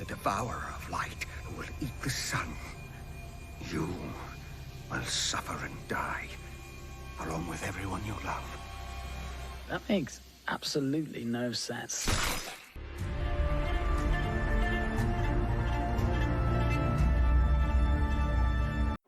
the devourer of light who will eat the sun. You will suffer and die, along with everyone you love. That makes absolutely no sense.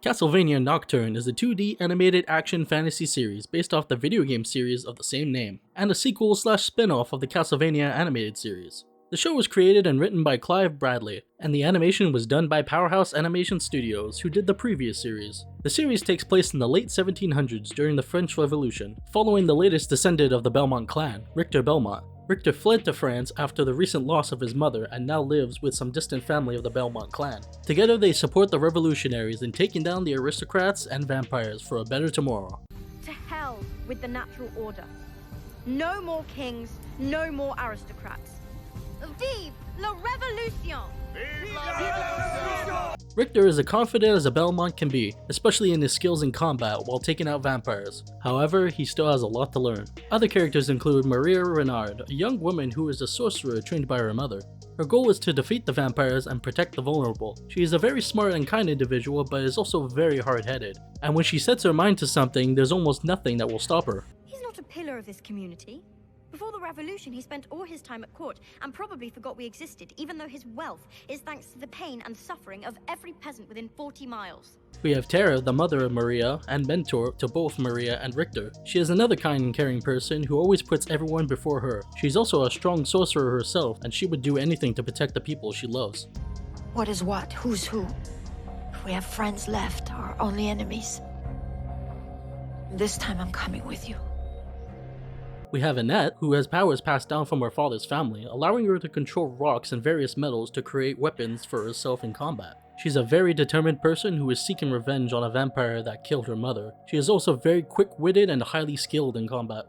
Castlevania Nocturne is a 2D animated action fantasy series based off the video game series of the same name, and a sequel/spin-off of the Castlevania animated series. The show was created and written by Clive Bradley, and the animation was done by Powerhouse Animation Studios, who did the previous series. The series takes place in the late 1700s during the French Revolution, following the latest descendant of the Belmont clan, Richter Belmont. Richter fled to France after the recent loss of his mother and now lives with some distant family of the Belmont clan. Together they support the revolutionaries in taking down the aristocrats and vampires for a better tomorrow. To hell with the natural order. No more kings, no more aristocrats. Vive la Révolution! Vive la Révolution! Richter is as confident as a Belmont can be, especially in his skills in combat while taking out vampires. However, he still has a lot to learn. Other characters include Maria Renard, a young woman who is a sorcerer trained by her mother. Her goal is to defeat the vampires and protect the vulnerable. She is a very smart and kind individual, but is also very hard-headed. And when she sets her mind to something, there's almost nothing that will stop her. He's not a pillar of this community. Before the revolution, he spent all his time at court and probably forgot we existed, even though his wealth is thanks to the pain and suffering of every peasant within 40 miles. We have Tara, the mother of Maria, and mentor to both Maria and Richter. She is another kind and caring person who always puts everyone before her. She's also a strong sorcerer herself, and she would do anything to protect the people she loves. What is what? Who's who? If we have friends left or only enemies? This time I'm coming with you. We have Annette, who has powers passed down from her father's family, allowing her to control rocks and various metals to create weapons for herself in combat. She's a very determined person who is seeking revenge on a vampire that killed her mother. She is also very quick-witted and highly skilled in combat.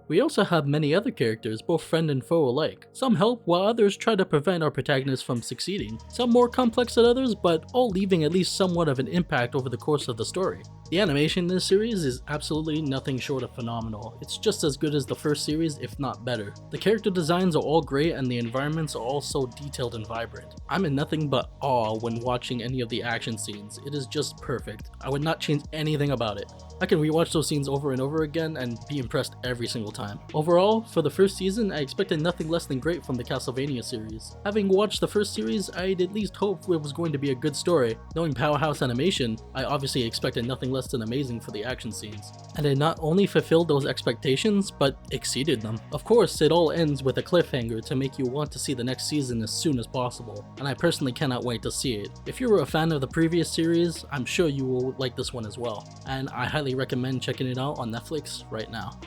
We also have many other characters, both friend and foe alike. Some help, while others try to prevent our protagonist from succeeding. Some more complex than others, but all leaving at least somewhat of an impact over the course of the story. The animation in this series is absolutely nothing short of phenomenal. It's just as good as the first series, if not better. The character designs are all great and the environments are all so detailed and vibrant. I'm in nothing but awe when watching any of the action scenes. It is just perfect. I would not change anything about it. I can rewatch those scenes over and over again and be impressed every single time. Overall, for the first season, I expected nothing less than great from the Castlevania series. Having watched the first series, I'd at least hope it was going to be a good story. Knowing Powerhouse Animation, I obviously expected nothing less than amazing for the action scenes. And it not only fulfilled those expectations, but exceeded them. Of course, it all ends with a cliffhanger to make you want to see the next season as soon as possible, and I personally cannot wait to see it. If you were a fan of the previous series, I'm sure you will like this one as well, and I highly recommend checking it out on Netflix right now.